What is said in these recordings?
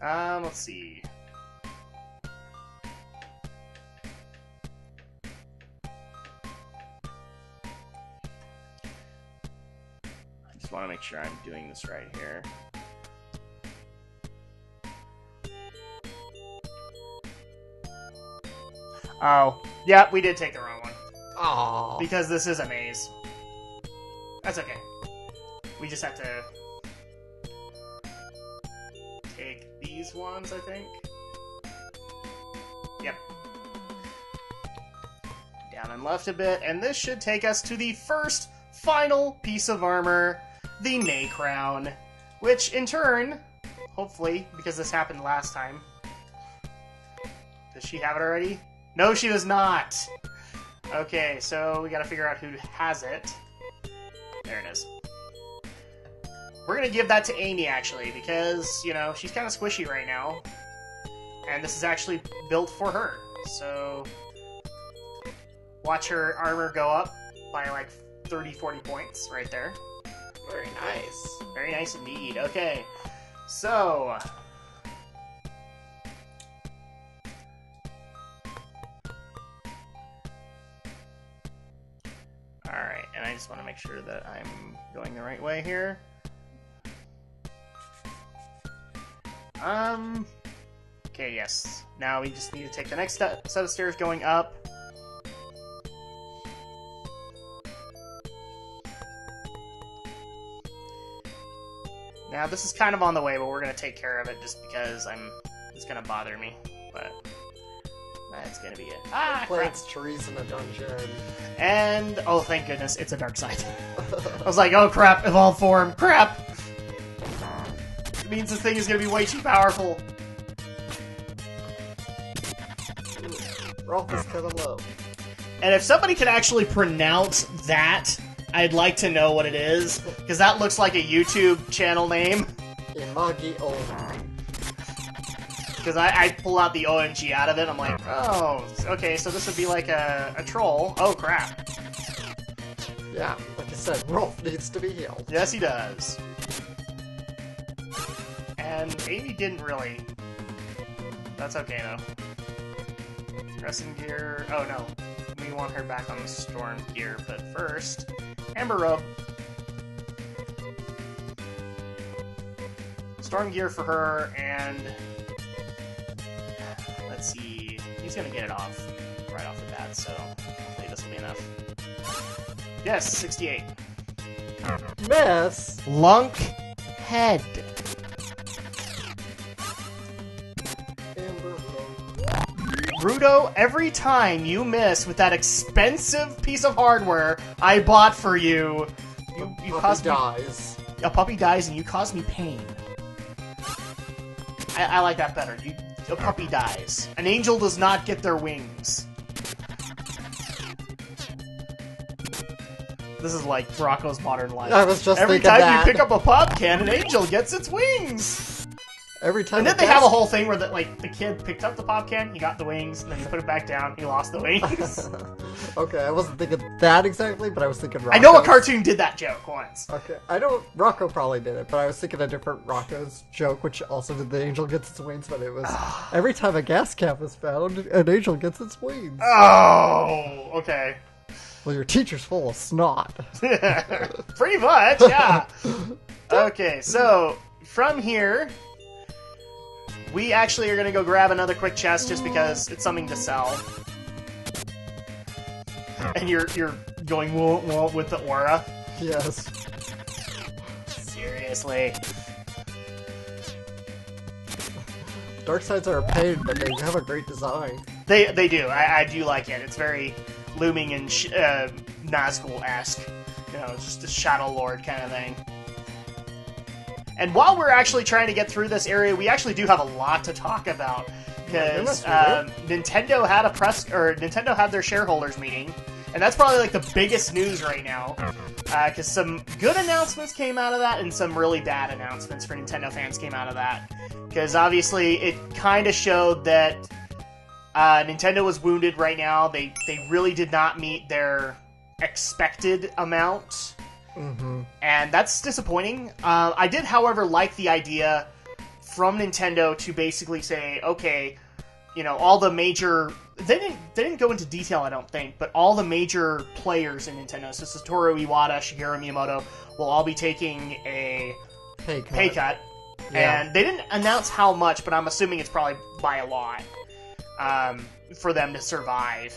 Let's see. I just want to make sure I'm doing this right here. Oh, yeah, we did take the wrong one. Aww. Because this is a maze. That's okay. We just have to take these ones, I think. Yep. Down and left a bit, and this should take us to the first final piece of armor, the Nei Crown, which in turn, hopefully, because this happened last time. Does she have it already? No, she does not! Okay, so we gotta figure out who has it. There it is. We're gonna give that to Amy, actually, because, you know, she's kind of squishy right now. And this is actually built for her. So, watch her armor go up by like 30-40 points right there. Very nice. Very nice indeed. Okay, so... Alright, and I just want to make sure that I'm going the right way here. Okay, yes. Now we just need to take the next set of stairs going up. Now, this is kind of on the way, but we're going to take care of it just because it's going to bother me. But that's going to be it. Ah, Plants trees in a dungeon. And, oh, thank goodness, it's a dark side. I was like, oh crap, evolved form. Crap! It means this thing is going to be way too powerful. Rolf is kind of low. And if somebody can actually pronounce that, I'd like to know what it is, because that looks like a YouTube channel name. Imagi O. Because I pull out the OMG out of it, I'm like, oh, okay, so this would be like a troll. Oh, crap. Yeah, like I said, Rolf needs to be healed. Yes, he does. And Amy didn't really. That's okay, though. Dressing gear. Oh, no. We want her back on the storm gear, but first, Amber Robe. Storm gear for her, and let's see. He's gonna get it off right off the bat, so hopefully this will be enough. Yes, 68. Miss. Lunk head. Rudo, every time you miss with that expensive piece of hardware I bought for you, you cause me... dies. A puppy dies and you cause me pain. I like that better. A puppy dies. An angel does not get their wings. This is like Rocco's Modern Life. I was just every thinking time that. you pick up a pop can, an angel gets its wings. Every time. And then they have a whole thing where the kid picked up the pop can, he got the wings, and then he put it back down, he lost the wings. Okay, I wasn't thinking that exactly, but I was thinking Rocco's. I know a cartoon did that joke once. Okay, I don't. Rocco probably did it, but I was thinking a different Rocco's joke, which also did the angel gets its wings, but it was every time a gas cap is found, an angel gets its wings. Oh, okay. Well, your teacher's full of snot. Pretty much, yeah. Okay, so from here, we actually are going to go grab another quick chest just because it's something to sell. And you're going whoa, whoa with the aura? Yes. Seriously. Dark sides are a pain, but they have a great design. They do. I do like it. It's very looming and Nazgul-esque. You know, it's just a Shadow Lord kind of thing. And while we're actually trying to get through this area, we actually do have a lot to talk about. Because Nintendo had Nintendo had their shareholders meeting. And that's probably like the biggest news right now. Because some good announcements came out of that, and some really bad announcements for Nintendo fans came out of that. Because obviously it kind of showed that Nintendo was wounded right now. They really did not meet their expected amount. Mm-hmm. And that's disappointing. I did, however, like the idea from Nintendo to basically say, okay, you know, all the major... They didn't go into detail, I don't think, but all the major players in Nintendo, so Satoru Iwata, Shigeru Miyamoto, will all be taking a pay cut. Yeah. And they didn't announce how much, but I'm assuming it's probably by a lot for them to survive.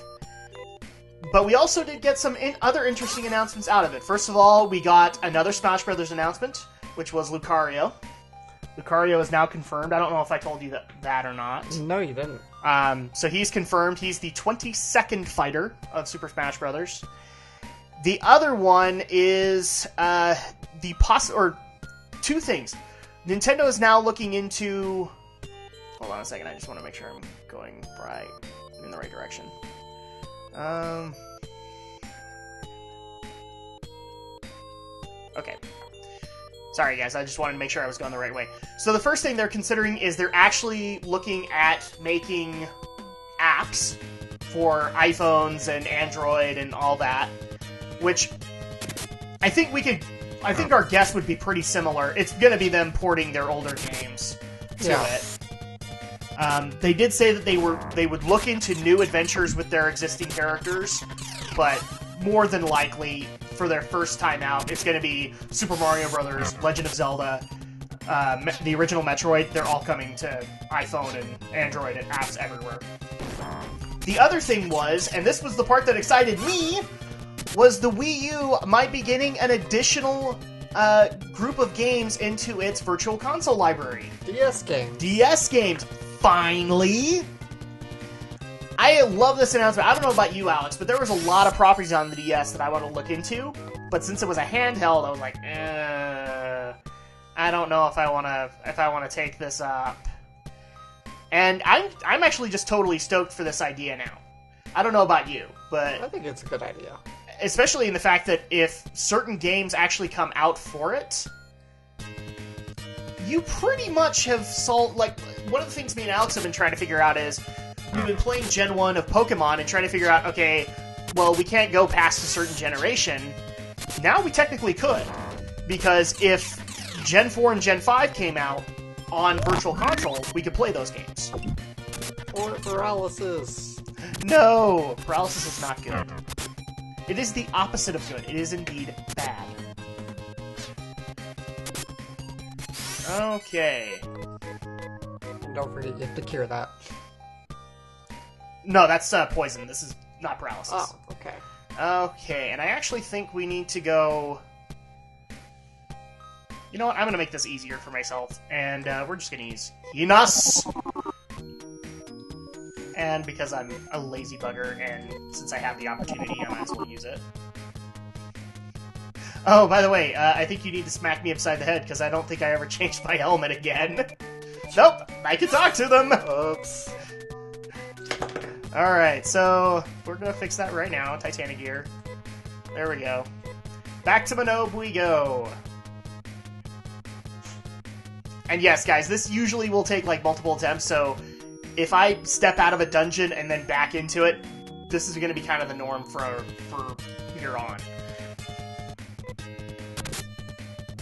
But we also did get some other interesting announcements out of it. First of all, we got another Smash Brothers announcement, which was Lucario. Lucario is now confirmed. I don't know if I told you that or not. No, you didn't. So he's confirmed. He's the 22nd fighter of Super Smash Brothers. The other one is or two things. Nintendo is now looking into... Hold on a second. I just want to make sure I'm going in the right direction. Okay. Sorry, guys. I just wanted to make sure I was going the right way. So the first thing they're considering is they're actually looking at making apps for iPhones and Android and all that, which I think our guess would be pretty similar. It's going to be them porting their older games to it. They did say that they would look into new adventures with their existing characters, but more than likely, for their first time out, it's going to be Super Mario Brothers, Legend of Zelda, the original Metroid. They're all coming to iPhone and Android and apps everywhere. The other thing was, and this was the part that excited me, was the Wii U might be getting an additional group of games into its Virtual Console library. DS games. DS games, finally! I love this announcement. I don't know about you, Alex, but there was a lot of properties on the DS that I want to look into. But since it was a handheld, I was like, I don't know if I want to take this up. And I'm actually just totally stoked for this idea now. I don't know about you, but I think it's a good idea. Especially in the fact that if certain games actually come out for it, you pretty much have solved... Like, one of the things me and Alex have been trying to figure out is... We've been playing Gen 1 of Pokemon and trying to figure out, okay, well, we can't go past a certain generation. Now we technically could. Because if Gen 4 and Gen 5 came out on Virtual Console, we could play those games. Or paralysis. No! Paralysis is not good. It is the opposite of good. It is indeed bad. Okay. And don't forget, you have to cure that. No, that's poison. This is not paralysis. Oh, okay. Okay, and I actually think we need to go... You know what? I'm going to make this easier for myself, and we're just going to use Hinas! And because I'm a lazy bugger, and since I have the opportunity, I might as well use it. Oh, by the way, I think you need to smack me upside the head, because I don't think I ever changed my helmet again. Nope! I can talk to them! Oops. Alright, so we're gonna fix that right now. Titanic gear. There we go. Back to Manob we go. And yes, guys, this usually will take like multiple attempts, so if I step out of a dungeon and then back into it, this is gonna be kind of the norm for here on.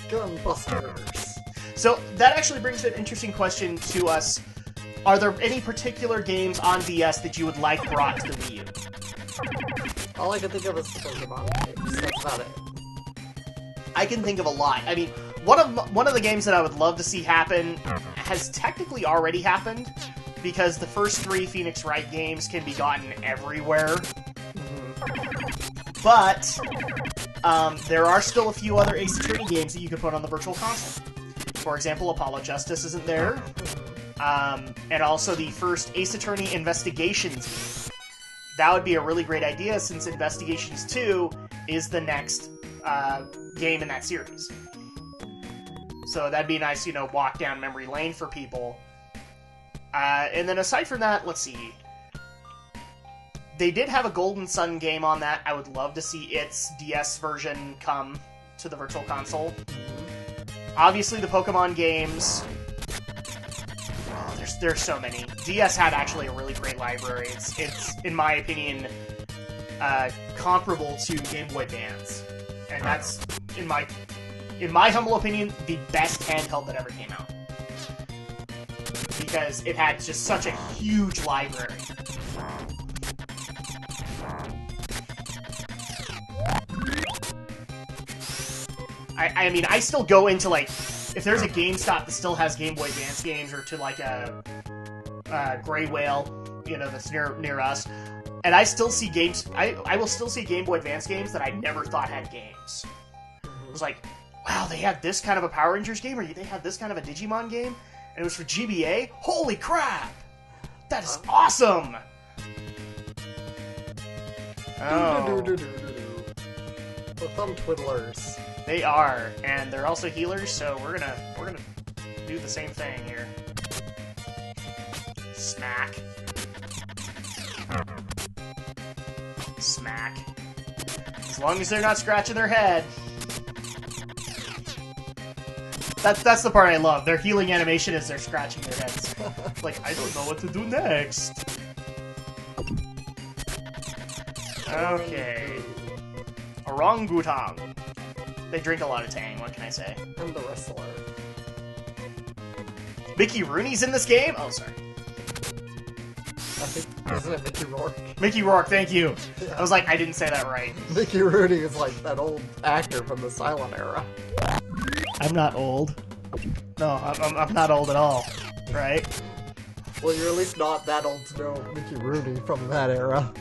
Gunbusters. So that actually brings an interesting question to us. Are there any particular games on DS that you would like brought to the Wii U? All I can think of is the Pokemon games. That's about it. I can think of a lot. I mean, one of the games that I would love to see happen has technically already happened, because the first 3 Phoenix Wright games can be gotten everywhere. But there are still a few other Ace Attorney games that you could put on the Virtual Console. For example, Apollo Justice isn't there. And also the first Ace Attorney Investigations game. That would be a really great idea, since Investigations 2 is the next game in that series. So that'd be a nice, walk down memory lane for people. And then aside from that, let's see. They did have a Golden Sun game on that. I would love to see its DS version come to the Virtual Console. Obviously, the Pokemon games... There's so many. DS had actually a really great library. It's in my opinion, comparable to Game Boy Advance. And that's, in my humble opinion, the best handheld that ever came out. because it had just such a huge library. I mean, I still go into, like, if there's a GameStop that still has Game Boy Advance games, or to, like, a Gray Whale, you know, that's near us, and I still see games, I will still see Game Boy Advance games that I never thought had games. It was like, wow, they had this kind of a Power Rangers game, or they had this kind of a Digimon game, and it was for GBA? Holy crap! That is awesome! Oh. The thumb twiddlers. They are, and they're also healers, so we're gonna do the same thing here. Smack. Smack. As long as they're not scratching their head. That's the part I love. Their healing animation is they're scratching their heads. Like, I don't know what to do next. Okay. Orangutan. They drink a lot of Tang, what can I say? I'm the wrestler. Mickey Rooney's in this game? Oh, sorry. I think, isn't it Mickey Rourke? Mickey Rourke, thank you. Yeah. I was like, I didn't say that right. Mickey Rooney is like that old actor from the silent era. I'm not old. No, I'm not old at all, right? Well, you're at least not that old to know Mickey Rooney from that era.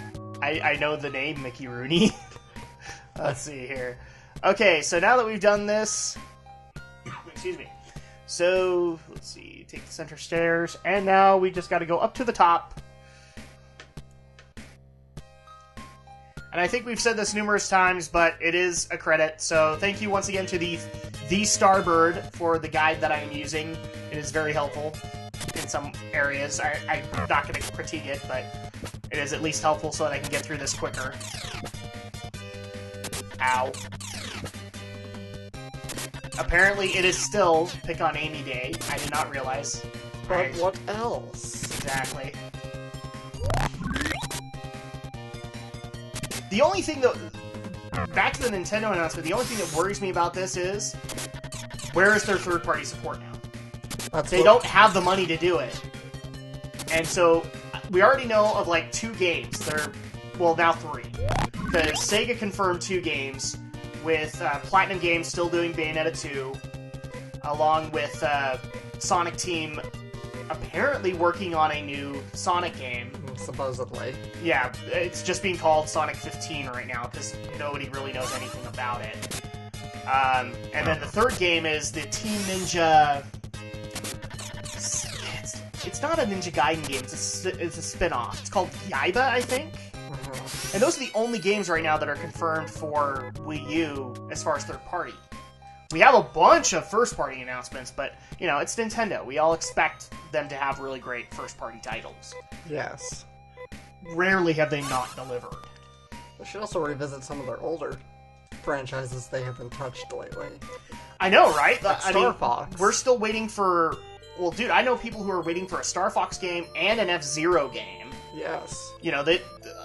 I know the name Mickey Rooney. Let's see here. Okay, so now that we've done this... Excuse me. So, let's see. Take the center stairs, and now we just gotta go up to the top. And I think we've said this numerous times, but it is a credit. So thank you once again to the Starbird for the guide that I am using. It is very helpful in some areas. I'm not going to critique it, but it is at least helpful so that I can get through this quicker. Ow. Apparently it is still Pick on Amy Day. I did not realize. But what else? Exactly. The only thing that... Back to the Nintendo announcement, the only thing that worries me about this is... Where is their third-party support now? They don't have the money to do it. And so, we already know of, like, 2 games. Well, now 3. Because Sega confirmed 2 games, with Platinum Games still doing Bayonetta 2, along with Sonic Team apparently working on a new Sonic game. Supposedly. Yeah, it's just being called Sonic 15 right now, because nobody really knows anything about it. And then the third game is the Team Ninja... It's not a Ninja Gaiden game, it's a spin-off. It's called Yaiba, I think? And those are the only games right now that are confirmed for Wii U as far as third-party. We have a bunch of first-party announcements, but, you know, it's Nintendo. We all expect them to have really great first-party titles. Yes. Rarely have they not delivered. They should also revisit some of their older franchises they haven't touched lately. I know, right? Like Star Fox. We're still waiting for... Well, dude, I know people who are waiting for a Star Fox game and an F-Zero game. Yes. You know,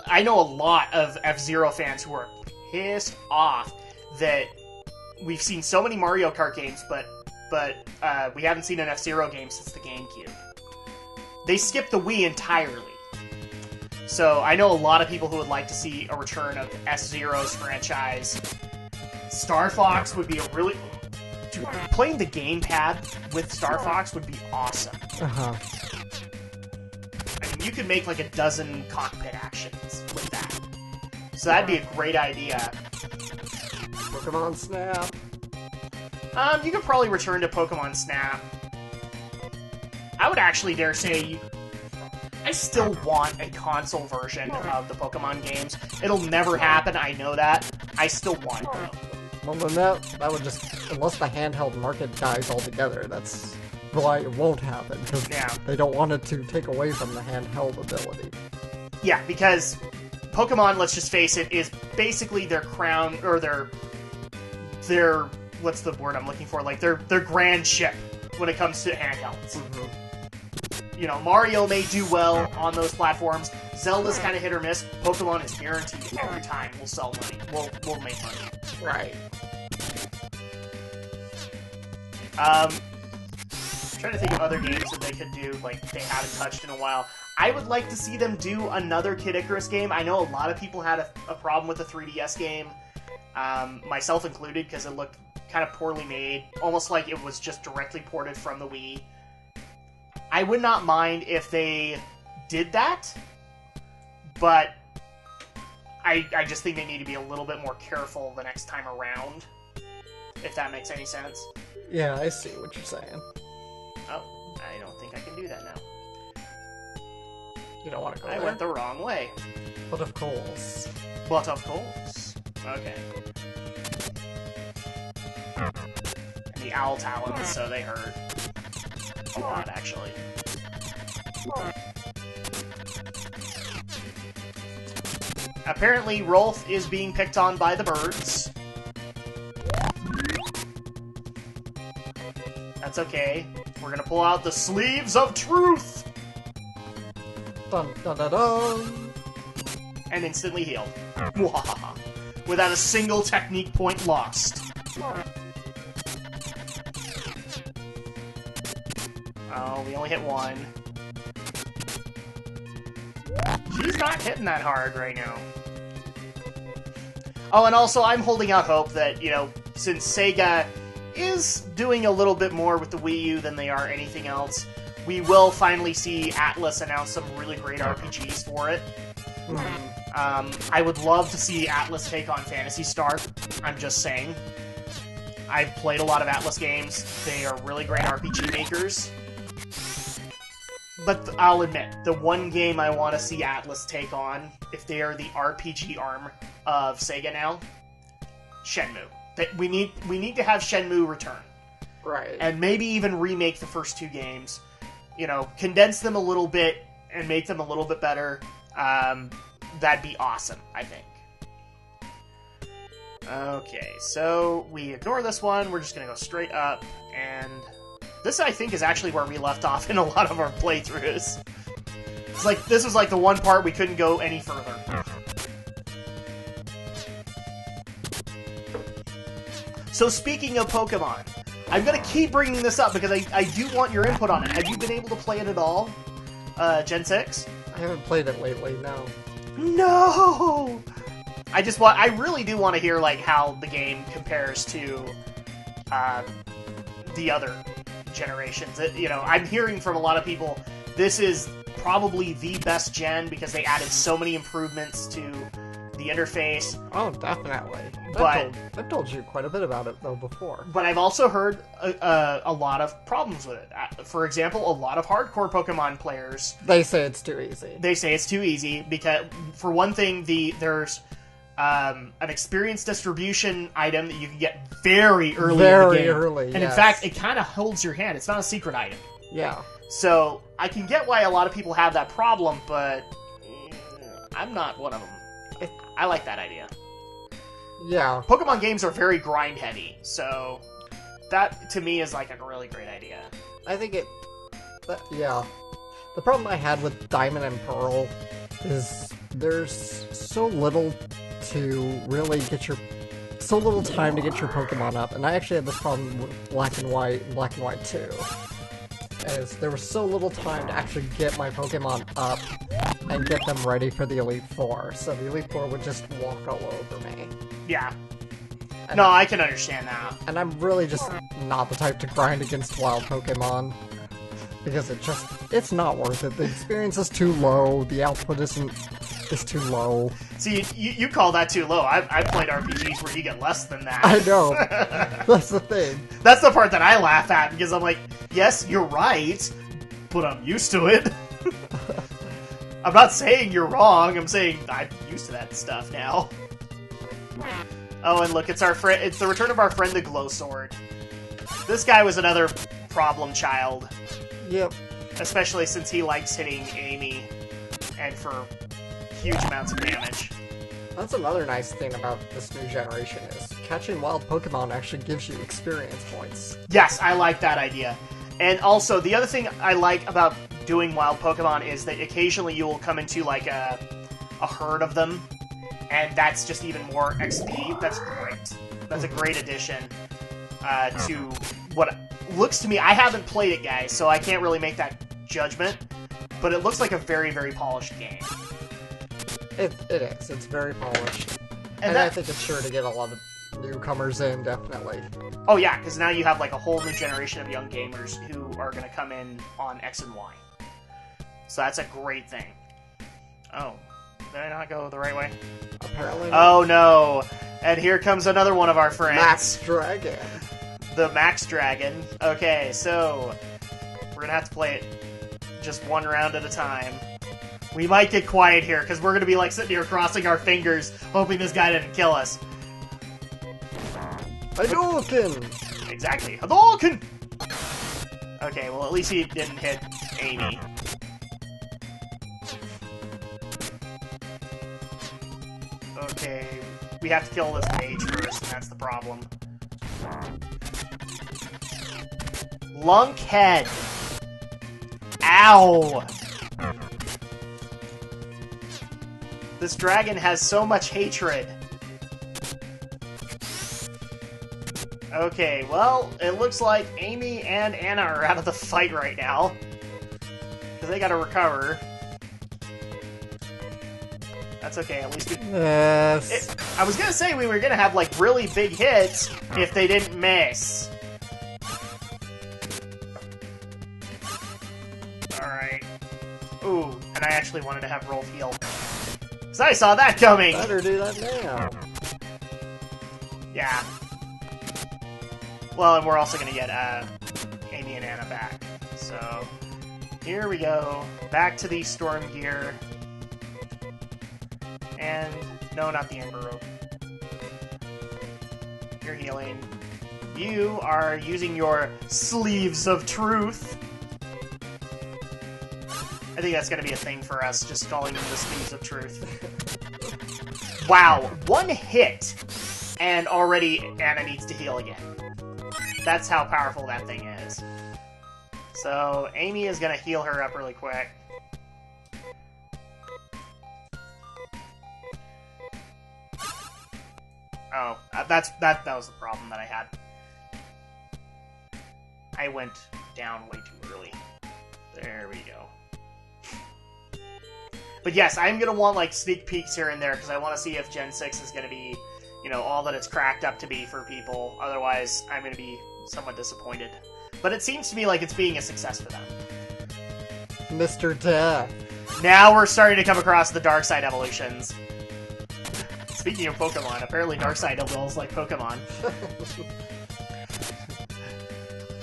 I know a lot of F-Zero fans who are pissed off that we've seen so many Mario Kart games, but we haven't seen an F-Zero game since the GameCube. They skipped the Wii entirely. So I know a lot of people who would like to see a return of F-Zero's franchise. Star Fox would be a really... Dude, playing the gamepad with Star Fox would be awesome. Uh-huh. I mean, you could make like a dozen cockpit actions with that. So that'd be a great idea. Pokemon Snap. You could probably return to Pokemon Snap. I would actually dare say... I still want a console version of the Pokemon games. It'll never happen, I know that. I still want it, though. Well, then that would just... Unless the handheld market dies altogether, that's why it won't happen. Because they don't want it to take away from the handheld ability. Yeah, because Pokemon, let's just face it, is basically their crown, or their what's the word I'm looking for? Like, their grand ship when it comes to handhelds. Mm-hmm. You know, Mario may do well on those platforms. Zelda's kind of hit or miss. Pokemon is guaranteed every time we'll sell money. We'll make money. Right. trying to think of other games that they could do, like, they haven't touched in a while. I would like to see them do another Kid Icarus game. I know a lot of people had a problem with the 3DS game, myself included, because it looked kind of poorly made, almost like it was just directly ported from the Wii. I would not mind if they did that, but I just think they need to be a little bit more careful the next time around, if that makes any sense. Yeah, I see what you're saying. Oh, I don't think I can do that now. You don't want to go I there? went the wrong way. But of course. But of course. Okay. And the owl talons, so they hurt. A lot, actually. Apparently, Rolf is being picked on by the birds. That's okay. We're gonna pull out the sleeves of truth! Dun dun dun dun! And instantly healed. Without a single technique point lost. Oh, we only hit one. She's not hitting that hard right now. Oh, and also, I'm holding out hope that, you know, since Sega is doing a little bit more with the Wii U than they are anything else, we will finally see Atlas announce some really great RPGs for it. I would love to see Atlas take on Phantasy Star. I'm just saying. I've played a lot of Atlas games. They are really great RPG makers. But I'll admit, the one game I want to see Atlas take on, if they are the RPG arm of Sega now, Shenmue. We need to have Shenmue return. Right. And maybe even remake the first two games. You know, condense them a little bit and make them a little bit better. That'd be awesome, I think. Okay, so we ignore this one. We're just going to go straight up. And this, I think, is actually where we left off in a lot of our playthroughs. It's like, this was like the one part we couldn't go any further. So speaking of Pokemon, I'm going to keep bringing this up because I do want your input on it. Have you been able to play it at all, Gen 6? I haven't played it lately, no. No! I really do want to hear, like, how the game compares to the other generations. You know, I'm hearing from a lot of people, this is probably the best gen because they added so many improvements to the interface. Oh, definitely. But I've told you quite a bit about it, though, before. But I've also heard a lot of problems with it. For example, a lot of hardcore Pokemon players... They say it's too easy. They say it's too easy because, for one thing, there's an experience distribution item that you can get very early in the game. Very early, And in fact, it kind of holds your hand. It's not a secret item. Yeah. So, I can get why a lot of people have that problem, but I'm not one of them. I like that idea. Yeah. Pokemon games are very grind-heavy, so that, to me, is like a really great idea. I think yeah. The problem I had with Diamond and Pearl is there's so little to really get so little time to get your Pokemon up, and I actually had this problem with Black and White and Black and White 2. As there was so little time to actually get my Pokemon up and get them ready for the Elite Four, so the Elite Four would just walk all over me. Yeah. No, I can understand that. And I'm really just not the type to grind against wild Pokemon. Because it's not worth it. The experience is too low, the output is too low. See, you call that too low. I've played RPGs where you get less than that. I know. That's the thing. That's the part that I laugh at, because I'm like, yes, you're right, but I'm used to it. I'm not saying you're wrong, I'm saying I'm used to that stuff now. Oh, and look, it's the return of our friend the Glow Sword. This guy was another problem child. Yep. Especially since he likes hitting Amy, and for huge amounts of damage. That's another nice thing about this new generation is catching wild Pokemon actually gives you experience points. Yes, I like that idea. And also, the other thing I like about doing wild Pokemon is that occasionally you will come into, like, a herd of them, and that's just even more XP. That's great. That's a great addition to what looks to me, I haven't played it, guys, so I can't really make that judgment, but it looks like a very, very polished game. It is. It's very polished. And I think it's sure to get a lot of newcomers in, definitely. Oh yeah, because now you have like a whole new generation of young gamers who are going to come in on X and Y. So that's a great thing. Oh, did I not go the right way? Apparently not. Oh no! And here comes another one of our friends. Max Dragon. The Max Dragon. Okay, so we're going to have to play it just one round at a time. We might get quiet here, because we're going to be like sitting here crossing our fingers, hoping this guy didn't kill us. Hadouken! Exactly. Hadouken! Okay, well at least he didn't hit Amy. Okay, we have to kill this mage first, and that's the problem. Lunkhead! Ow! This dragon has so much hatred. Okay, well, it looks like Amy and Anna are out of the fight right now. Because they gotta recover. That's okay, at least we... Yes. I was gonna say we were gonna have, like, really big hits if they didn't miss. Alright. Ooh, and I actually wanted to have roll heal. Because I saw that coming! Better do that now. Yeah. Well, and we're also going to get Amy and Anna back. So, here we go. Back to the Storm Gear. And, no, not the Ember Rope. You're healing. You are using your Sleeves of Truth. I think that's going to be a thing for us, just calling them the Sleeves of Truth. Wow, one hit, and already Anna needs to heal again. That's how powerful that thing is. So, Amy is going to heal her up really quick. Oh, that was the problem that I had. I went down way too early. There we go. But yes, I'm going to want, like, sneak peeks here and there, because I want to see if Gen 6 is going to be, you know, all that it's cracked up to be for people. Otherwise, I'm going to be somewhat disappointed. But it seems to me like it's being a success for them. Mr. Death. Now we're starting to come across the dark side evolutions. Speaking of Pokemon, apparently dark side evolves like Pokemon.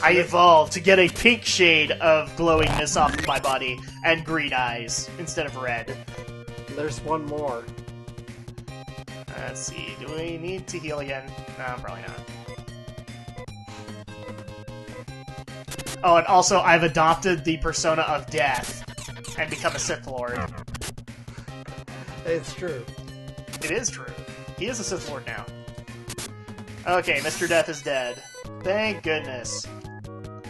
I evolved to get a pink shade of glowingness off of my body and green eyes instead of red. There's one more. Let's see. Do we need to heal again? No, probably not. Oh, and also I've adopted the persona of death and become a Sith Lord. It's true. It is true. He is a Sith Lord now. Okay, Mr. Death is dead. Thank goodness.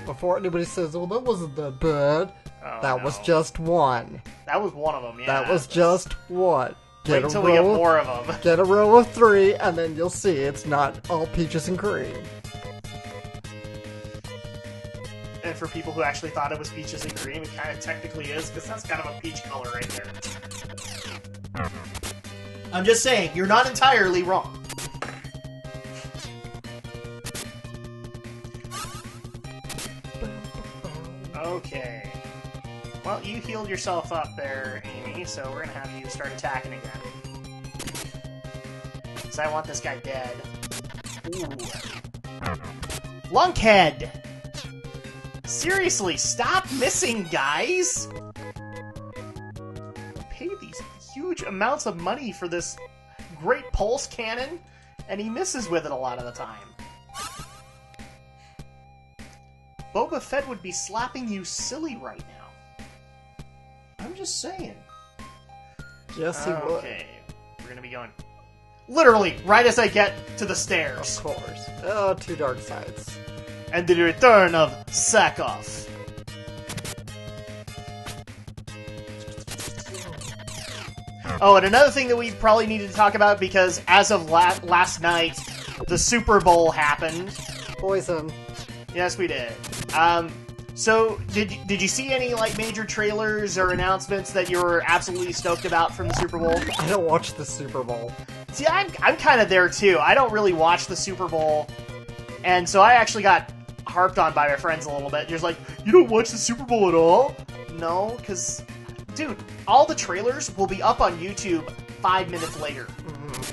Before anybody says, well, that wasn't that bad. Oh, that was just one. That was one of them, yeah. That was just one. Wait until we get more of them. Get a row of 3, and then you'll see it's not all peaches and cream. And for people who actually thought it was peaches and cream, it kind of technically is, because that's kind of a peach color right there. I'm just saying, you're not entirely wrong. Okay. Well, you healed yourself up there, Amy, so we're gonna have you start attacking again. Because I want this guy dead. Ooh. Lunkhead! Seriously, stop missing, guys! Pay these huge amounts of money for this great pulse cannon, and he misses with it a lot of the time. Boba Fett would be slapping you silly right now. I'm just saying. Yes, he would. Okay, we're gonna be going... Literally, right as I get to the stairs. Of course. Oh, 2 dark sides. And the return of Sackhoff. Oh, and another thing that we probably needed to talk about, because as of last night, the Super Bowl happened. Poison. Yes, we did. So, did you see any, like, major trailers or announcements that you were absolutely stoked about from the Super Bowl? I don't watch the Super Bowl. See, I'm kind of there, too. I don't really watch the Super Bowl, and so I actually got harped on by my friends a little bit. Just like, you don't watch the Super Bowl at all? No, because, dude, all the trailers will be up on YouTube 5 minutes later. Mm-hmm.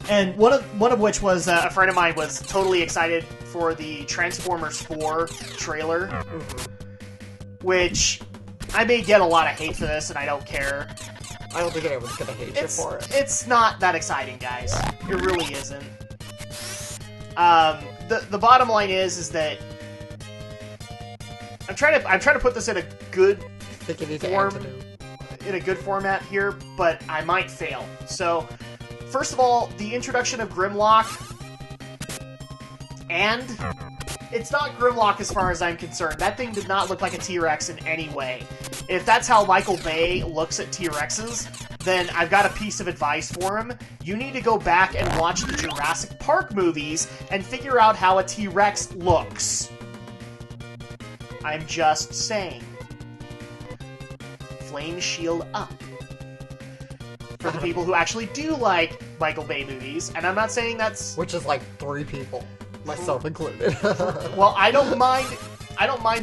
And one of which was a friend of mine was totally excited for the Transformers 4 trailer, which I may get a lot of hate for this, and I don't care. I don't think anyone's gonna hate you for it. It's not that exciting, guys. It really isn't. The bottom line is that I'm trying to put this in a good form, in a good format here, but I might fail. So, first of all, the introduction of Grimlock, and it's not Grimlock as far as I'm concerned. That thing did not look like a T-Rex in any way. If that's how Michael Bay looks at T-Rexes, then I've got a piece of advice for him. You need to go back and watch the Jurassic Park movies and figure out how a T-Rex looks. I'm just saying. Flame shield up. For the people who actually do like Michael Bay movies, and I'm not saying that's... Which is like 3 people, myself included. Well, I don't mind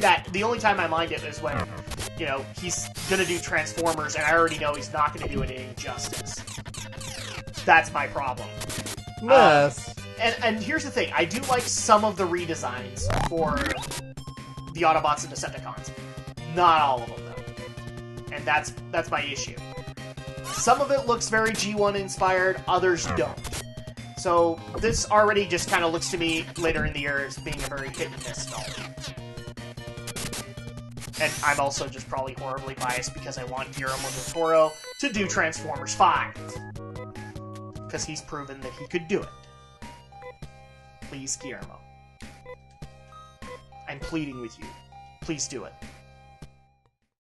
that. The only time I mind it is when, you know, he's gonna do Transformers, and I already know he's not gonna do it any justice. That's my problem. Yes. And here's the thing, I do like some of the redesigns for the Autobots and Decepticons. Not all of them, though. And that's my issue. Some of it looks very G1 inspired, others don't. So this already just kind of looks to me later in the year as being a very hit and miss film. And I'm also just probably horribly biased because I want Guillermo del Toro to do Transformers 5. Because he's proven that he could do it. Please, Guillermo. I'm pleading with you. Please do it.